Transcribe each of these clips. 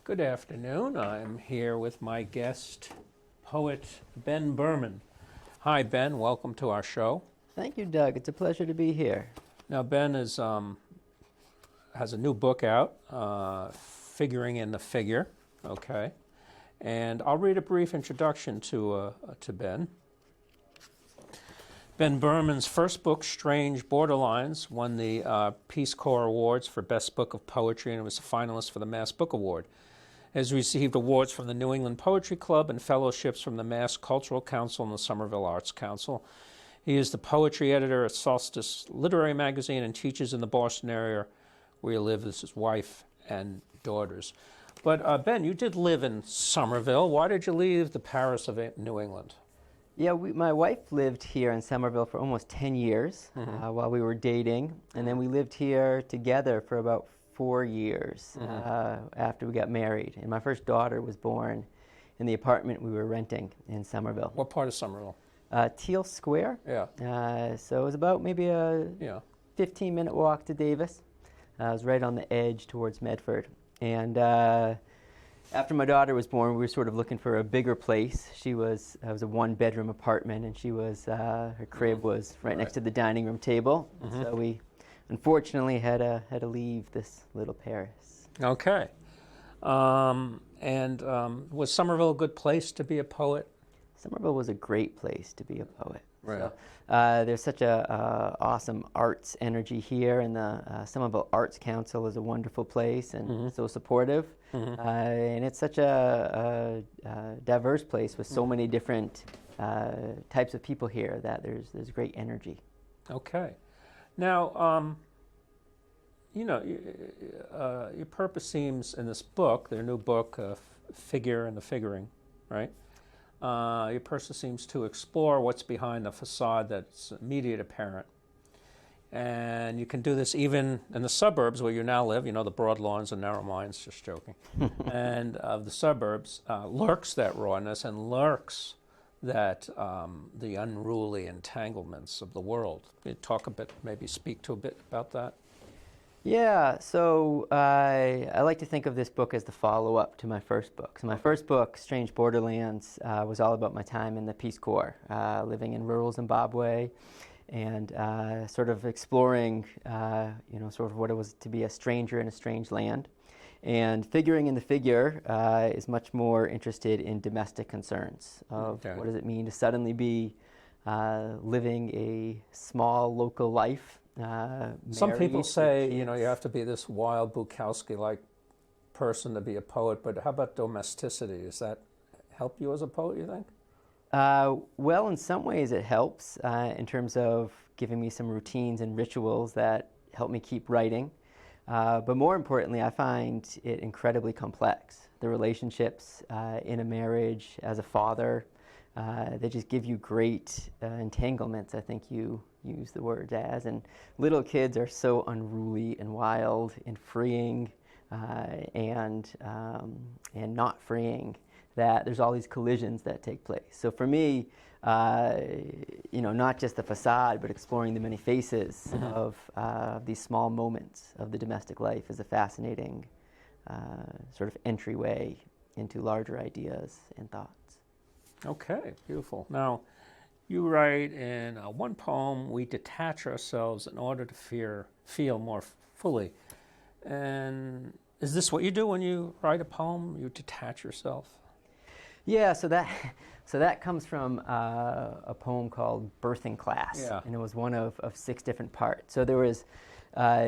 Good afternoon. I'm here with my guest, poet Ben Berman. Hi, Ben. Welcome to our show. Thank you, Doug. It's a pleasure to be here. Now, Ben has a new book out, Figuring in the Figure. Okay, and I'll read a brief introduction to Ben. Ben Berman's first book, Strange Borderlands, won the Peace Corps Awards for Best Book of Poetry and was a finalist for the Mass Book Award. Has received awards from the New England Poetry Club and fellowships from the Mass Cultural Council and the Somerville Arts Council. He is the poetry editor at Solstice Literary Magazine and teaches in the Boston area where he lives with his wife and daughters. But Ben, you did live in Somerville. Why did you leave the Paris of New England? Yeah, my wife lived here in Somerville for almost 10 years while we were dating, and then we lived here together for about 4 years after we got married. And my first daughter was born in the apartment we were renting in Somerville. What part of Somerville? Teal Square. Yeah. So it was about maybe a 15-minute walk to Davis. It was right on the edge towards Medford. And after my daughter was born, we were sort of looking for a bigger place. It was a one-bedroom apartment, and her crib was right next to the dining room table. So we unfortunately had to leave this little Paris. Okay. And was Somerville a good place to be a poet? Somerville was a great place to be a poet. Right. So, there's such a awesome arts energy here, and the Somerville Arts Council is a wonderful place and so supportive. And it's such a diverse place with so many different types of people here that there's great energy. Okay. Now, your purpose seems in this book, their new book, Figure and the Figuring, right? Your purpose seems to explore what's behind the facade that's immediate apparent. And you can do this even in the suburbs where you now live, the broad lawns and narrow minds, just joking. And of the suburbs lurks that rawness and lurks that the unruly entanglements of the world. Can you talk a bit, maybe speak to a bit about that? Yeah, so I like to think of this book as the follow-up to my first book. So my first book, Strange Borderlands, was all about my time in the Peace Corps, living in rural Zimbabwe, and sort of exploring, sort of what it was to be a stranger in a strange land. And Figuring in the Figure is much more interested in domestic concerns of what does it mean to suddenly be living a small local life. Some people say, you have to be this wild Bukowski-like person to be a poet, but how about domesticity? Does that help you as a poet, you think? Well, in some ways it helps in terms of giving me some routines and rituals that help me keep writing. But more importantly, I find it incredibly complex. The relationships in a marriage, as a father, they just give you great entanglements, I think you use the word as. And little kids are so unruly and wild and freeing and not freeing that there's all these collisions that take place. So for me, not just the facade, but exploring the many faces of these small moments of the domestic life is a fascinating sort of entryway into larger ideas and thoughts. Okay, beautiful. Now, you write in one poem, we detach ourselves in order to feel more fully. And is this what you do when you write a poem? You detach yourself? Yeah, so that comes from a poem called Birthing Class, and it was one of 6 different parts. So there was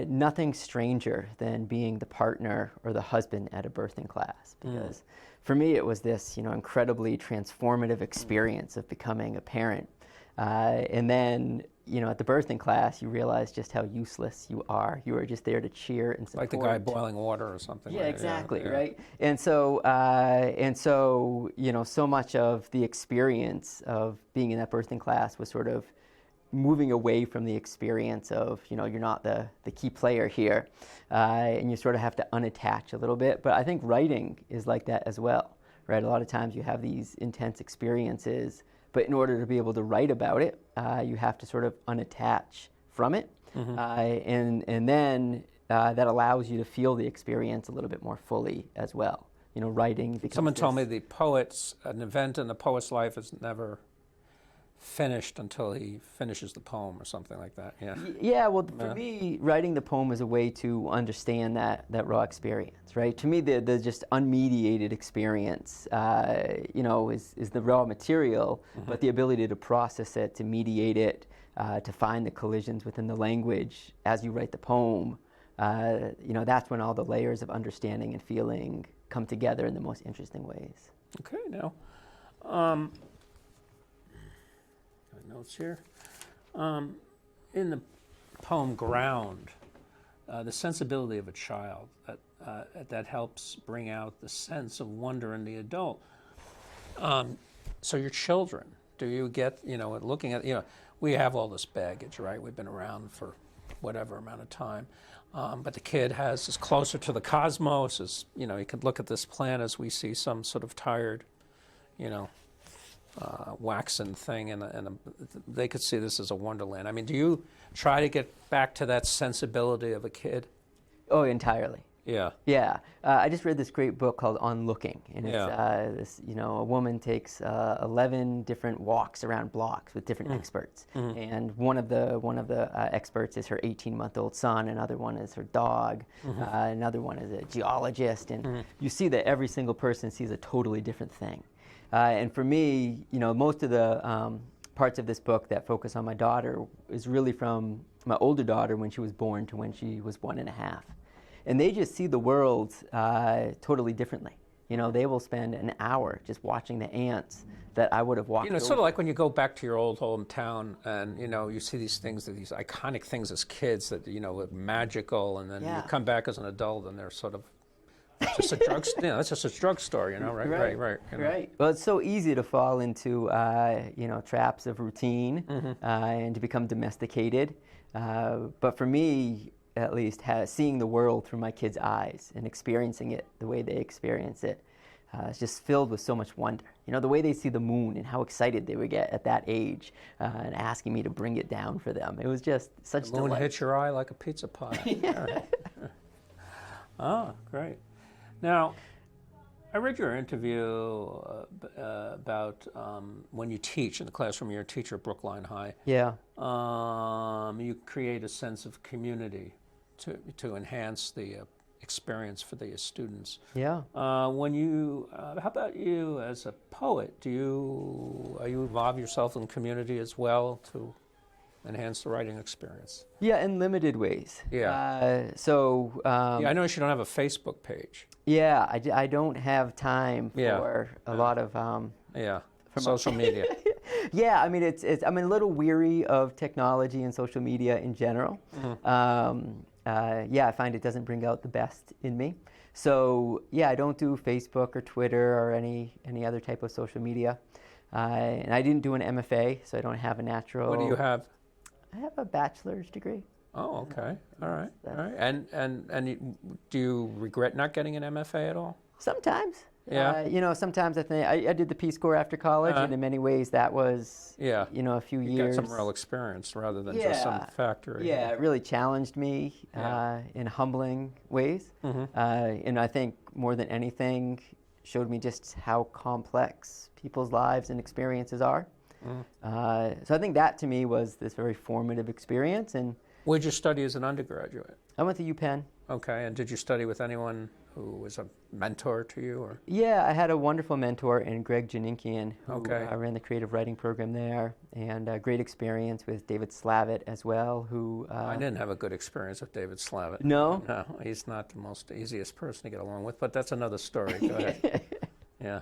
nothing stranger than being the partner or the husband at a birthing class, because for me it was this incredibly transformative experience of becoming a parent. And then, at the birthing class, you realize just how useless you are. You are just there to cheer and support. Like the guy boiling water or something. Yeah, right? exactly, right? And so, so much of the experience of being in that birthing class was sort of moving away from the experience of, you're not the key player here. And you sort of have to unattach a little bit. But I think writing is like that as well, right? A lot of times you have these intense experiences, but in order to be able to write about it, you have to sort of unattach from it. And then that allows you to feel the experience a little bit more fully as well. writing becomes Someone told me this- an event in the poet's life is never finished until he finishes the poem or something like that. Yeah. Yeah, well, for me, writing the poem is a way to understand that raw experience, right? To me, the just unmediated experience, is the raw material, but the ability to process it, to mediate it, to find the collisions within the language as you write the poem, that's when all the layers of understanding and feeling come together in the most interesting ways. Okay, now, notes here. In the poem Ground, the sensibility of a child, that helps bring out the sense of wonder in the adult. So your children, do you get, looking at, we have all this baggage, right? We've been around for whatever amount of time. But the kid is closer to the cosmos, he could look at this planet as we see some sort of tired, waxen thing, and they could see this as a wonderland. I mean, do you try to get back to that sensibility of a kid? Oh, entirely. Yeah. Yeah. I just read this great book called On Looking, and it's a woman takes 11 different walks around blocks with different experts, and one of the experts is her 18-month-old son, another one is her dog, another one is a geologist, and you see that every single person sees a totally different thing. And for me, most of the parts of this book that focus on my daughter is really from my older daughter when she was born to when she was 1.5. And they just see the world totally differently. They will spend an hour just watching the ants that I would have walked over. Sort of like when you go back to your old hometown and, you see these things, these iconic things as kids that, are magical, and then you come back as an adult and they're sort of just a drug, that's just a drugstore, right? Right. Well, it's so easy to fall into, traps of routine and to become domesticated. But for me, at least, seeing the world through my kids' eyes and experiencing it the way they experience it, is just filled with so much wonder. The way they see the moon and how excited they would get at that age, and asking me to bring it down for them. It was just such delight. The moon hits your eye like a pizza pie. Oh, great. Now, I read your interview about when you teach in the classroom. You're a teacher at Brookline High. Yeah. You create a sense of community to enhance the experience for the students. Yeah. How about you as a poet? Are you involve yourself in community as well to enhance the writing experience? Yeah, in limited ways. Yeah. I noticed you don't have a Facebook page. Yeah, I don't have time for a lot of social media. Yeah, I mean I'm a little weary of technology and social media in general. I find it doesn't bring out the best in me. So I don't do Facebook or Twitter or any other type of social media. And I didn't do an MFA, so I don't have a natural. What do you have? I have a bachelor's degree. Oh, okay. All right. And do you regret not getting an MFA at all? Sometimes. Yeah. Sometimes I think I did the Peace Corps after college, and in many ways that was, a few years. You got some real experience rather than just some factory. Yeah, it really challenged me in humbling ways. And I think more than anything showed me just how complex people's lives and experiences are. So I think that to me was this very formative experience. And where'd you study as an undergraduate? I went to UPenn. Okay, and did you study with anyone who was a mentor to you? Or? Yeah, I had a wonderful mentor in Greg Janinkian, who ran the creative writing program there, and a great experience with David Slavitt as well, who... I didn't have a good experience with David Slavitt. No? No, he's not the most easiest person to get along with, but that's another story. Go ahead. Yeah.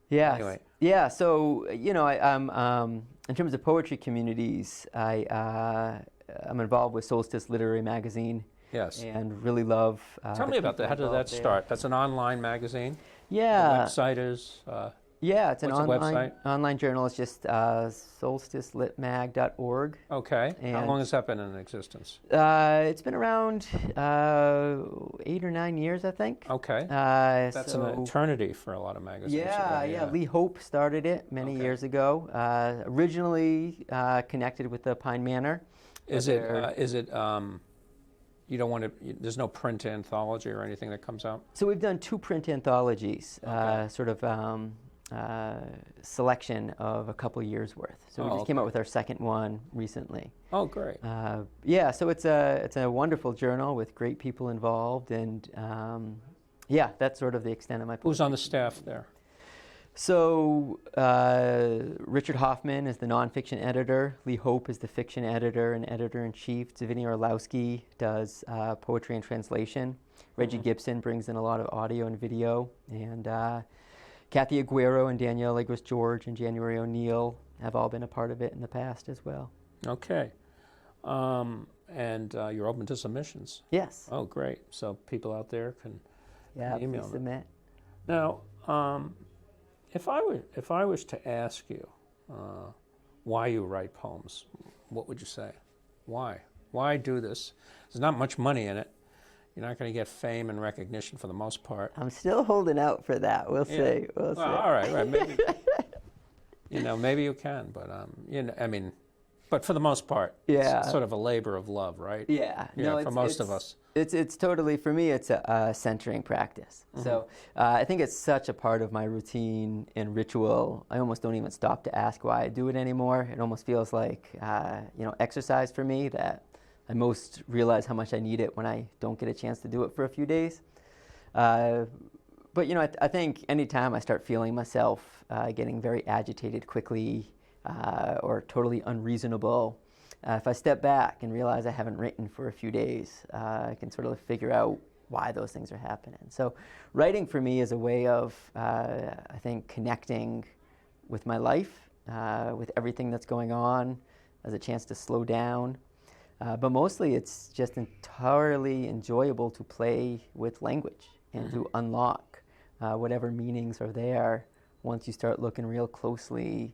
Yeah. Anyway. Yeah. So I'm in terms of poetry communities, I'm involved with Solstice Literary Magazine. Yes. And really love. Tell me about that. How did that start? That's an online magazine. Yeah. The website is. It's an website? online journal. It's just solsticelitmag.org. Okay. How long has that been in existence? It's been around 8 or 9 years, I think. Okay. That's an eternity for a lot of magazines. Yeah. Lee Hope started it many years ago. Originally connected with the Pine Manor. Is it you don't want to, there's no print anthology or anything that comes out? So we've done 2 print anthologies, Okay. sort of selection of a couple years worth. So we just came out with our second one recently. Oh, great. Yeah, so it's a wonderful journal with great people involved, and yeah, that's sort of the extent of my. Who's on the staff there? So Richard Hoffman is the nonfiction editor. Lee Hope is the fiction editor and editor-in-chief. Zavini Orlowski does poetry and translation. Reggie Gibson brings in a lot of audio and video. And Kathy Aguero and Danielle Legros-George and January O'Neill have all been a part of it in the past as well. Okay. And you're open to submissions? Yes. Oh, great. So people out there can email them. Submit. Now, if I was to ask you why you write poems, what would you say? Why? Why do this? There's not much money in it. You're not going to get fame and recognition for the most part. I'm still holding out for that. We'll see. We'll see. All right. Maybe, maybe you can, but but for the most part, it's sort of a labor of love, right? Yeah. No, for most of us. It's totally, for me, it's a centering practice. Mm-hmm. So I think it's such a part of my routine and ritual. I almost don't even stop to ask why I do it anymore. It almost feels like, exercise for me, that I most realize how much I need it when I don't get a chance to do it for a few days. But, I think anytime I start feeling myself getting very agitated quickly or totally unreasonable, if I step back and realize I haven't written for a few days, I can sort of figure out why those things are happening. So writing for me is a way of, I think, connecting with my life, with everything that's going on, as a chance to slow down. But mostly it's just entirely enjoyable to play with language and to unlock whatever meanings are there once you start looking real closely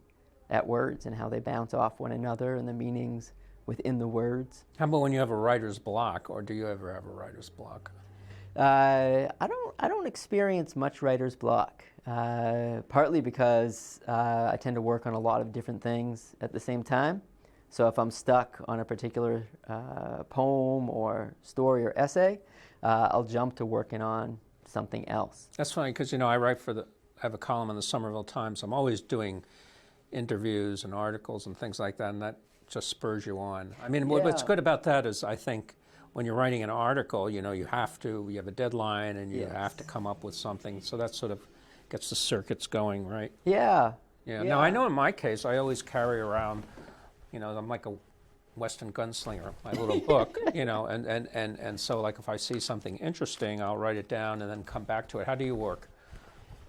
at words and how they bounce off one another and the meanings within the words. How about when you have a writer's block, or do you ever have a writer's block? I don't experience much writer's block, partly because I tend to work on a lot of different things at the same time. So if I'm stuck on a particular poem or story or essay, I'll jump to working on something else. That's funny because, I have a column in the Somerville Times. I'm always doing interviews and articles and things like that, and that just spurs you on. I mean, what's good about that is, I think, when you're writing an article, you have a deadline and you have to come up with something. So that sort of gets the circuits going, right? Yeah. Now, I know in my case, I always carry around, I'm like a Western gunslinger, my little book, and so like if I see something interesting, I'll write it down and then come back to it. How do you work?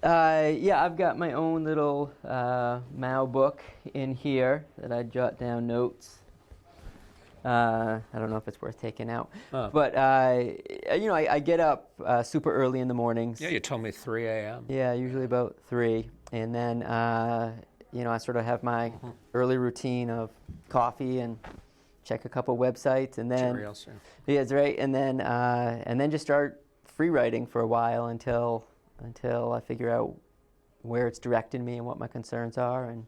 I've got my own little Mao book in here that I jot down notes. I don't know if it's worth taking out, but I get up super early in the mornings. Yeah, you told me 3 a.m. Yeah, usually about 3, and then I sort of have my early routine of coffee and check a couple websites, and then that's right, and then just start free writing for a while until I figure out where it's directing me and what my concerns are. And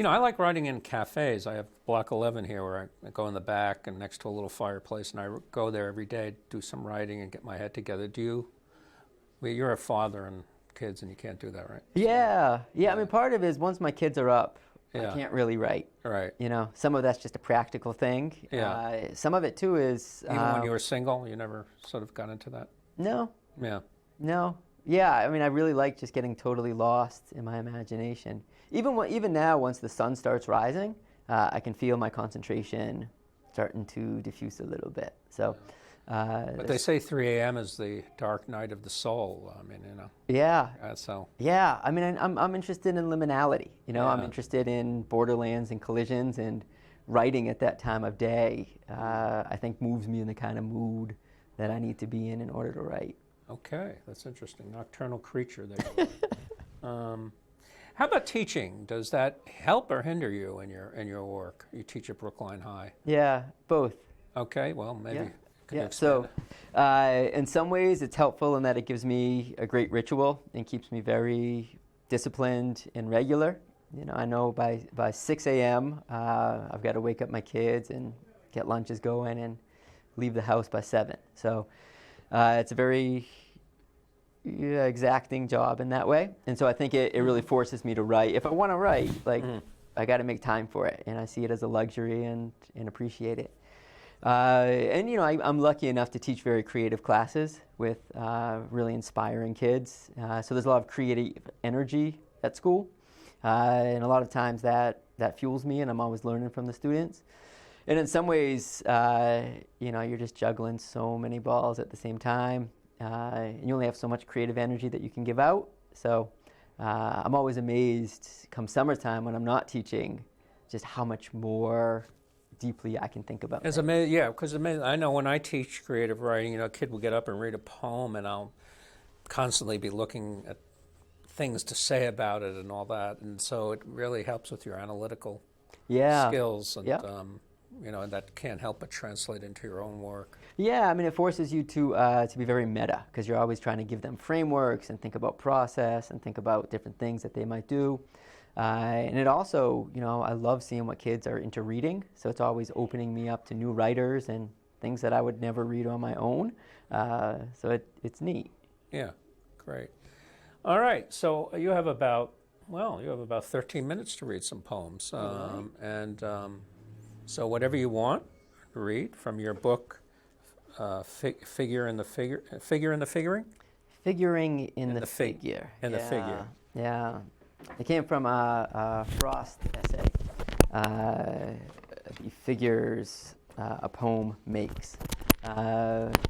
I like writing in cafes. I have Block 11 here where I go in the back and next to a little fireplace, and I go there every day to do some writing and get my head together. You're a father and kids, and you can't do that, right? Yeah. I mean, part of it is once my kids are up, I can't really write. Right. Some of that's just a practical thing. Yeah. Some of it too is even when you were single, you never sort of got into that. No. Yeah. No. Yeah, I mean, I really like just getting totally lost in my imagination. Even now, once the sun starts rising, I can feel my concentration starting to diffuse a little bit. So, but they say 3 a.m. is the dark night of the soul. I mean, Yeah. So. Yeah, I mean, I'm interested in liminality. I'm interested in Borderlands and collisions, and writing at that time of day, I think moves me in the kind of mood that I need to be in order to write. Okay, that's interesting. Nocturnal creature there. How about teaching? Does that help or hinder you in your work? You teach at Brookline High. Yeah, both. Okay, well, maybe. Yeah. So, in some ways, it's helpful in that it gives me a great ritual and keeps me very disciplined and regular. I know by 6 a.m. I've got to wake up my kids and get lunches going and leave the house by 7. So it's a very exacting job in that way. And so I think it really forces me to write. If I want to write, like, I got to make time for it. And I see it as a luxury and appreciate it. And, you know, I'm lucky enough to teach very creative classes with really inspiring kids. So there's a lot of creative energy at school. And a lot of times that fuels me, and I'm always learning from the students. And in some ways, you know, you're just juggling so many balls at the same time. And you only have so much creative energy that you can give out. So I'm always amazed come summertime when I'm not teaching, just how much more deeply I can think about it. It's amazing, yeah, because I know when I teach creative writing, you know, a kid will get up and read a poem, and I'll constantly be looking at things to say about it and all that, and so it really helps with your analytical skills, and you know, and that can't help but translate into your own work. Yeah, I mean, it forces you to be very meta, because you're always trying to give them frameworks and think about process and think about different things that they might do. And it also, you know, I love seeing what kids are into reading, so it's always opening me up to new writers and things that I would never read on my own. So it's neat. Yeah, great. All right, so you have about 13 minutes to read some poems, and so whatever you want to read from your book, Figure in the Figuring. Figuring in the Figure. In the Figure. Yeah. It came from a Frost essay. He figures a poem makes,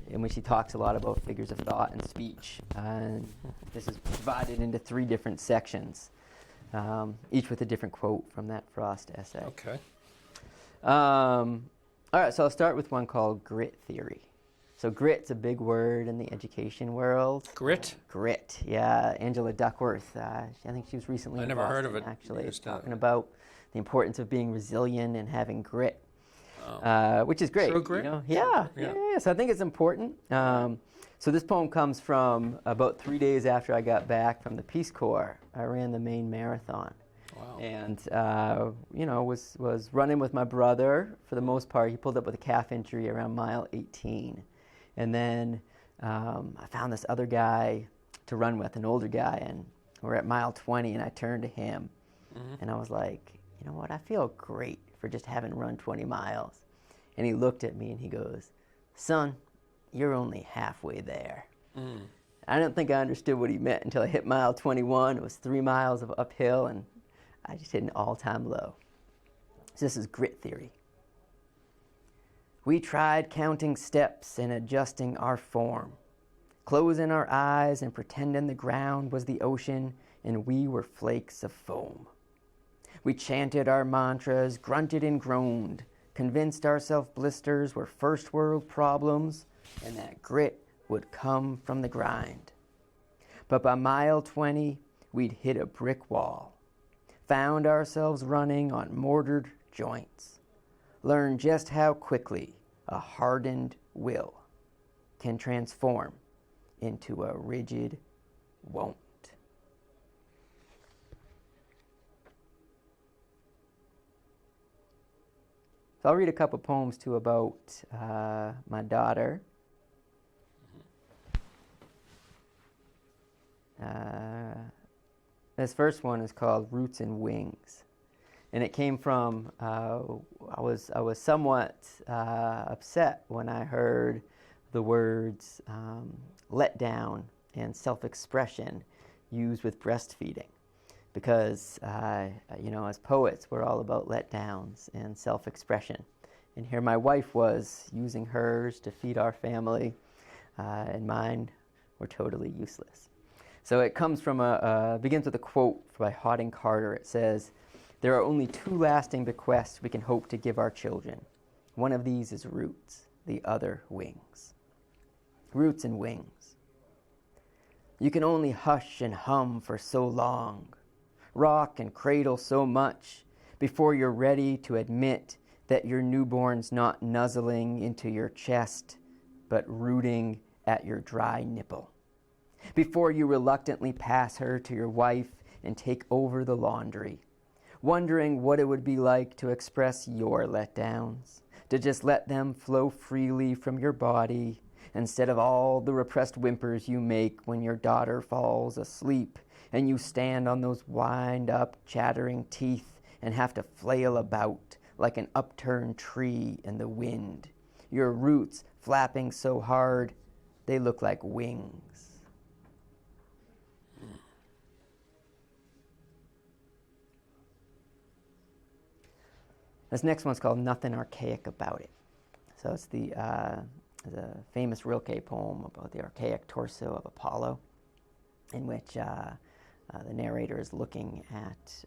in which he talks a lot about figures of thought and speech. And this is divided into 3 different sections, each with a different quote from that Frost essay. Okay. All right, so I'll start with one called Grit Theory. So grit's a big word in the education world. Grit? Grit, yeah. Angela Duckworth, I think she was recently in Boston, heard of it. Actually, talking about the importance of being resilient and having grit, which is great. True grit? You know? Yeah. So I think it's important. So this poem comes from about 3 days after I got back from the Peace Corps. I ran the Maine Marathon. Wow. And, you know, was running with my brother for the most part. He pulled up with a calf injury around mile 18. And then I found this other guy to run with, an older guy, and we're at mile 20, and I turned to him, and I was like, you know what, I feel great for just having run 20 miles. And he looked at me and he goes, son, you're only halfway there. I don't think I understood what he meant until I hit mile 21. It was 3 miles of uphill, and I just hit an all-time low. So this is Grit Theory. We tried counting steps and adjusting our form, closing our eyes and pretending the ground was the ocean and we were flakes of foam. We chanted our mantras, grunted and groaned, convinced ourselves blisters were first world problems and that grit would come from the grind. But by mile 20, we'd hit a brick wall, found ourselves running on mortared joints, learned just how quickly a hardened will can transform into a rigid won't. So I'll read a couple poems too about my daughter. This first one is called Roots and Wings. And it came from, I was somewhat upset when I heard the words let down and self-expression used with breastfeeding. Because, you know, as poets, we're all about letdowns and self-expression. And here my wife was using hers to feed our family, and mine were totally useless. So it comes from begins with a quote by Harding Carter. It says, "There are only 2 lasting bequests we can hope to give our children. One of these is roots, the other wings." Roots and wings. You can only hush and hum for so long, rock and cradle so much before you're ready to admit that your newborn's not nuzzling into your chest, but rooting at your dry nipple. Before you reluctantly pass her to your wife and take over the laundry, wondering what it would be like to express your letdowns, to just let them flow freely from your body instead of all the repressed whimpers you make when your daughter falls asleep and you stand on those wind-up, chattering teeth and have to flail about like an upturned tree in the wind, your roots flapping so hard they look like wings. This next one's called Nothing Archaic About It. So it's the famous Rilke poem about the archaic torso of Apollo, in which the narrator is looking at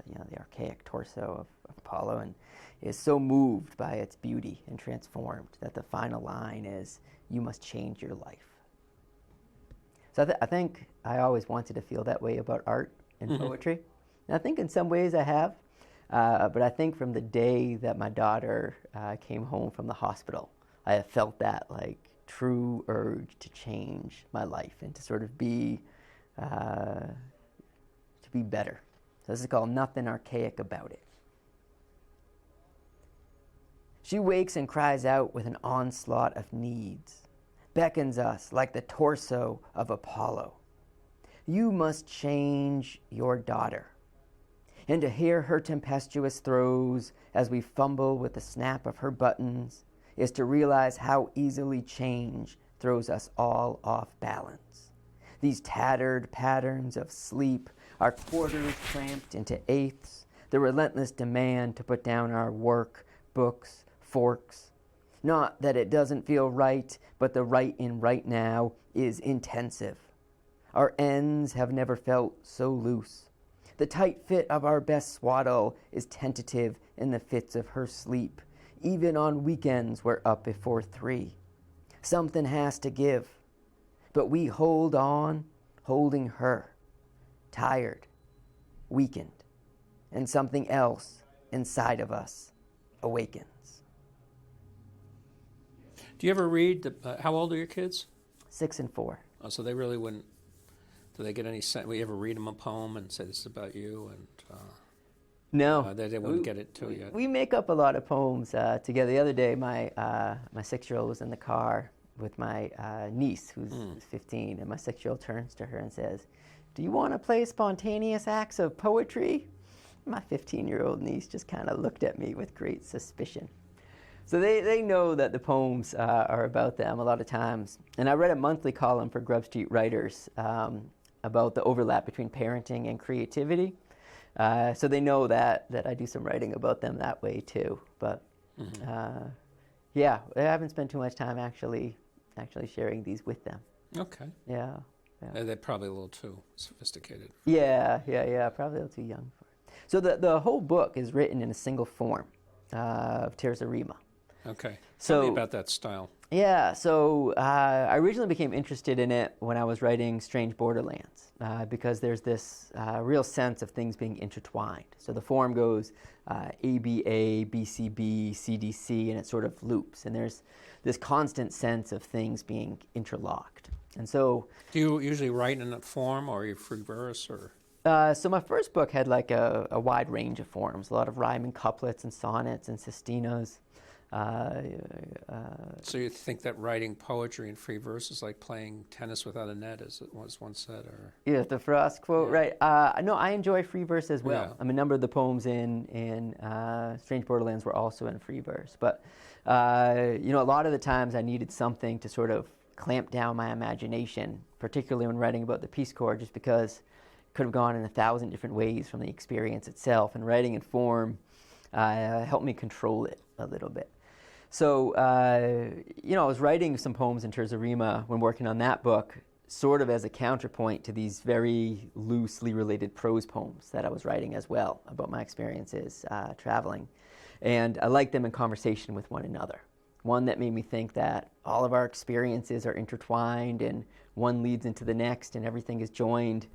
the archaic torso of Apollo and is so moved by its beauty and transformed that the final line is, "You must change your life." So I think I always wanted to feel that way about art and poetry. And I think in some ways I have. But I think from the day that my daughter came home from the hospital, I have felt that like true urge to change my life and to sort of be better. So this is called Nothing Archaic About It. She wakes and cries out with an onslaught of needs, beckons us like the torso of Apollo. You must change your daughter. And to hear her tempestuous throes as we fumble with the snap of her buttons is to realize how easily change throws us all off balance. These tattered patterns of sleep, our quarters cramped into eighths, the relentless demand to put down our work, books, forks. Not that it doesn't feel right, but the right in right now is intensive. Our ends have never felt so loose. The tight fit of our best swaddle is tentative in the fits of her sleep. Even on weekends, we're up before 3. Something has to give. But we hold on, holding her. Tired, weakened, and something else inside of us awakens. Do you ever read, how old are your kids? 6 and 4. Oh, so they really wouldn't, do they get any sense, will you ever read them a poem and say this is about you? And No. They wouldn't get it to you. We make up a lot of poems together. The other day, my 6-year-old was in the car with my niece, who's 15, and my 6-year-old turns to her and says, "Do you want to play spontaneous acts of poetry?" My 15-year-old niece just kind of looked at me with great suspicion. So they know that the poems are about them a lot of times. And I read a monthly column for Grub Street Writers about the overlap between parenting and creativity. So they know that I do some writing about them that way too. But yeah, I haven't spent too much time actually sharing these with them. Okay. Yeah. They're probably a little too sophisticated. Yeah, probably a little too young for it. So the whole book is written in a single form of terza rima. Okay. So, tell me about that style. Yeah, so I originally became interested in it when I was writing Strange Borderlands because there's this real sense of things being intertwined. So the form goes ABA, BCB, CDC, and it sort of loops. And there's this constant sense of things being interlocked. And so... Do you usually write in that form, or are you free verse, or...? So my first book had like a wide range of forms, a lot of rhyming couplets and sonnets and sestinas. So you think that writing poetry in free verse is like playing tennis without a net, as it was once said, or? Yeah, the Frost quote, right? No, I enjoy free verse as well. Yeah. I mean, a number of the poems in Strange Borderlands were also in free verse, but a lot of the times I needed something to sort of clamp down my imagination, particularly when writing about the Peace Corps, just because it could have gone in 1,000 different ways from the experience itself, and writing in form helped me control it a little bit. So, I was writing some poems in terza rima when working on that book, sort of as a counterpoint to these very loosely related prose poems that I was writing as well about my experiences traveling. And I liked them in conversation with one another. One that made me think that all of our experiences are intertwined and one leads into the next and everything is joined.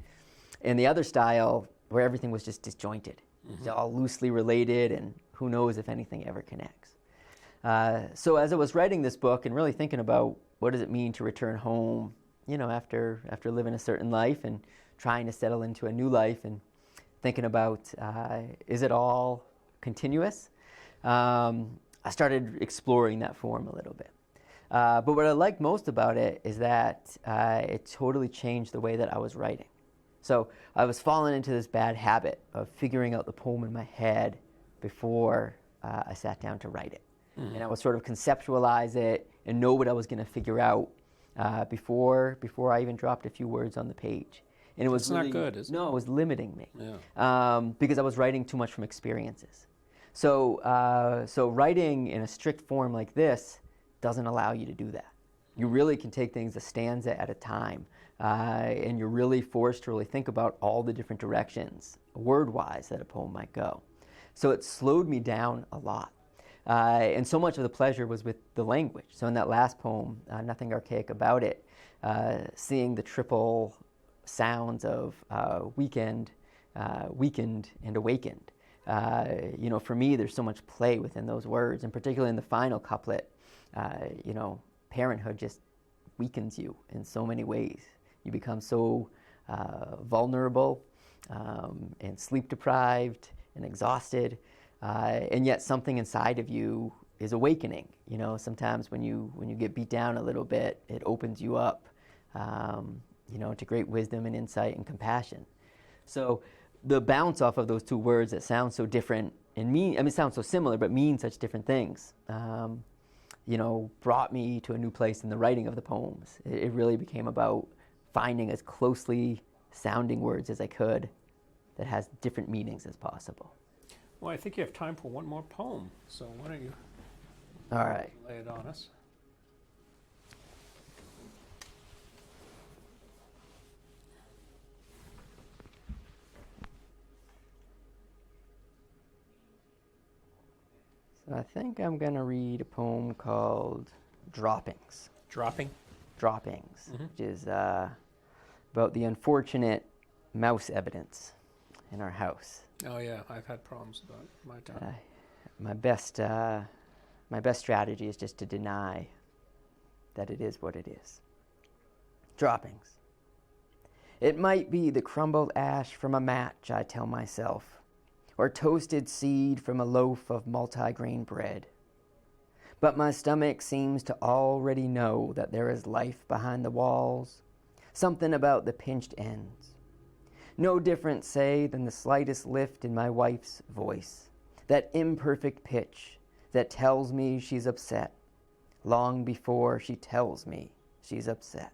And the other style where everything was just disjointed. It's all loosely related and who knows if anything ever connects. So as I was writing this book and really thinking about what does it mean to return home, after living a certain life and trying to settle into a new life, and thinking about is it all continuous? I I started exploring that form a little bit. But what I liked most about it is that it totally changed the way that I was writing. So I was falling into this bad habit of figuring out the poem in my head before I sat down to write it. Mm-hmm. And I would sort of conceptualize it and know what I was going to figure out before I even dropped a few words on the page. And it was not good, is it? No, it was limiting me. Yeah. Because I was writing too much from experiences. So writing in a strict form like this doesn't allow you to do that. You really can take things a stanza at a time, and you're really forced to really think about all the different directions, word-wise, that a poem might go. So it slowed me down a lot. And so much of the pleasure was with the language. So in that last poem, Nothing Archaic About It, seeing the triple sounds of weakened, weakened, and awakened. For me, there's so much play within those words, and particularly in the final couplet, parenthood just weakens you in so many ways. You become so vulnerable and sleep deprived and exhausted, and yet something inside of you is awakening. Sometimes when you get beat down a little bit, it opens you up, to great wisdom and insight and compassion. So the bounce off of those two words that sound so different and sound so similar but mean such different things, brought me to a new place in the writing of the poems. It really became about finding as closely sounding words as I could that has different meanings as possible. Well, I think you have time for one more poem, so why don't you All right. lay it on us? So I think I'm going to read a poem called Droppings. Dropping? Droppings, Mm-hmm. which is about the unfortunate mouse evidence in our house. Oh yeah, I've had problems about my time. My best strategy is just to deny that it is what it is. Droppings. It might be the crumbled ash from a match, I tell myself, or toasted seed from a loaf of multigrain bread. But my stomach seems to already know that there is life behind the walls, something about the pinched ends. No different, say, than the slightest lift in my wife's voice, that imperfect pitch that tells me she's upset, long before she tells me she's upset.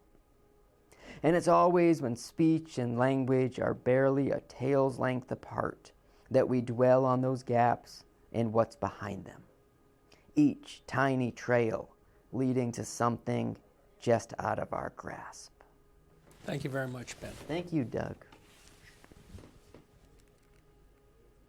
And it's always when speech and language are barely a tail's length apart that we dwell on those gaps and what's behind them. Each tiny trail leading to something just out of our grasp. Thank you very much, Ben. Thank you, Doug.